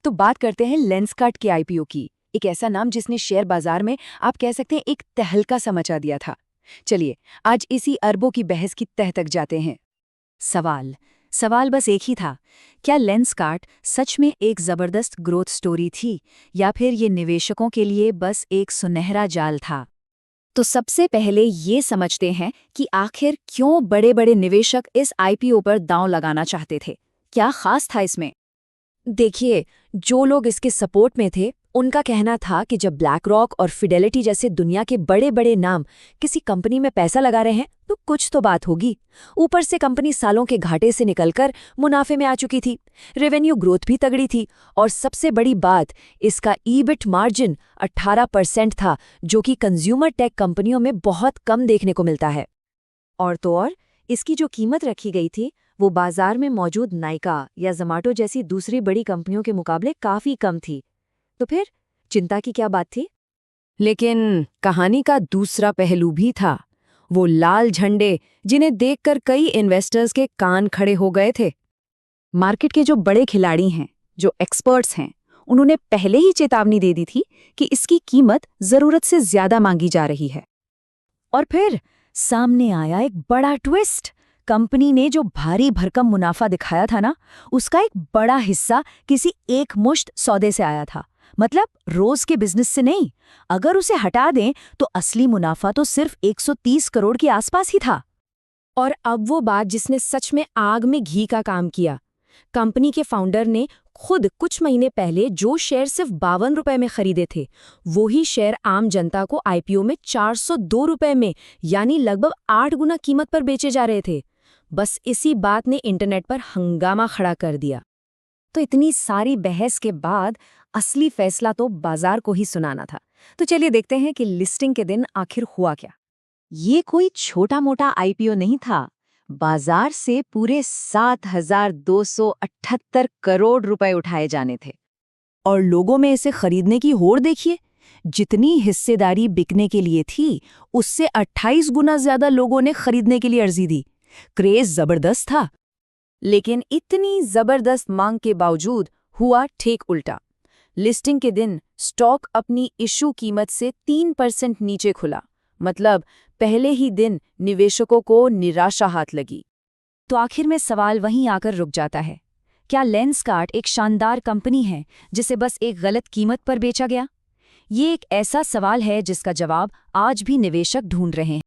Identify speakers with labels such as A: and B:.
A: तो बात करते हैं लेंसकार्ट के आईपीओ की। एक ऐसा नाम जिसने शेयर बाजार में आप कह सकते हैं एक तहलका सा मचा दिया था। चलिए आज इसी अरबों की बहस की तह तक जाते हैं।
B: सवाल सवाल बस एक ही था। क्या लेंसकार्ट सच में एक जबरदस्त ग्रोथ स्टोरी थी या फिर ये निवेशकों के लिए बस एक सुनहरा जाल था? तो सबसे पहले ये समझते हैं कि आखिर क्यों बड़े बड़े निवेशक इस आईपीओ पर दांव लगाना चाहते थे। क्या खास था इसमें?
A: देखिए, जो लोग इसके सपोर्ट में थे उनका कहना था कि जब ब्लैक रॉक और फिडेलिटी जैसे दुनिया के बड़े बड़े नाम किसी कंपनी में पैसा लगा रहे हैं तो कुछ तो बात होगी। ऊपर से कंपनी सालों के घाटे से निकलकर मुनाफे में आ चुकी थी, रेवेन्यू ग्रोथ भी तगड़ी थी और सबसे बड़ी बात, इसका ईबिट मार्जिन 18% था, जो कि कंज्यूमर टेक कंपनियों में बहुत कम देखने को मिलता है। और तो और इसकी जो कीमत रखी गई थी वो बाजार में मौजूद नाइका या ज़ोमैटो जैसी दूसरी बड़ी कंपनियों के मुकाबले काफ़ी कम थी। तो फिर चिंता की क्या बात थी? लेकिन कहानी का दूसरा पहलू भी था, वो लाल झंडे जिन्हें देखकर कई इन्वेस्टर्स के कान खड़े हो गए थे। मार्केट के जो बड़े खिलाड़ी हैं, जो एक्सपर्ट्स हैं, उन्होंने पहले ही चेतावनी दे दी थी कि इसकी कीमत ज़रूरत से ज़्यादा मांगी जा रही है। और फिर सामने आया एक बड़ा ट्विस्ट। कंपनी ने जो भारी भरकम मुनाफा दिखाया था ना, उसका एक बड़ा हिस्सा किसी एक मुश्त सौदे से आया था। मतलब रोज के बिजनेस से नहीं। अगर उसे हटा दें तो असली मुनाफा तो सिर्फ 130 करोड़ के आसपास ही था। और अब वो बात जिसने सच में आग में घी का काम किया। कंपनी के फाउंडर ने खुद कुछ महीने पहले जो शेयर सिर्फ 52 रुपए में खरीदे थे, वही शेयर आम जनता को आईपीओ में 402 रुपए में, यानी लगभग 8 गुना कीमत पर बेचे जा रहे थे। बस इसी बात ने इंटरनेट पर हंगामा खड़ा कर दिया। तो इतनी सारी बहस के बाद असली फैसला तो बाजार को ही सुनाना था। तो चलिए देखते हैं कि लिस्टिंग के दिन आखिर हुआ क्या।
B: ये कोई छोटा मोटा आईपीओ नहीं था। बाजार से पूरे 7,278 करोड़ रुपए उठाए जाने थे।
A: और लोगों में इसे खरीदने की होड़ देखिए। जितनी हिस्सेदारी बिकने के लिए थी, उससे 28 गुना ज्यादा लोगों ने खरीदने के लिए अर्जी दी। क्रेज जबरदस्त था। लेकिन इतनी जबरदस्त मांग के बावजूद हुआ ठीक उल्टा। लिस्टिंग के दिन स्टॉक अपनी इशू कीमत से 3% नीचे खुला। मतलब पहले ही दिन निवेशकों को निराशा हाथ लगी।
B: तो आखिर में सवाल वहीं आकर रुक जाता है। क्या लेंसकार्ट एक शानदार कंपनी है जिसे बस एक गलत कीमत पर बेचा गया? ये एक ऐसा सवाल है जिसका जवाब आज भी निवेशक ढूंढ रहे हैं।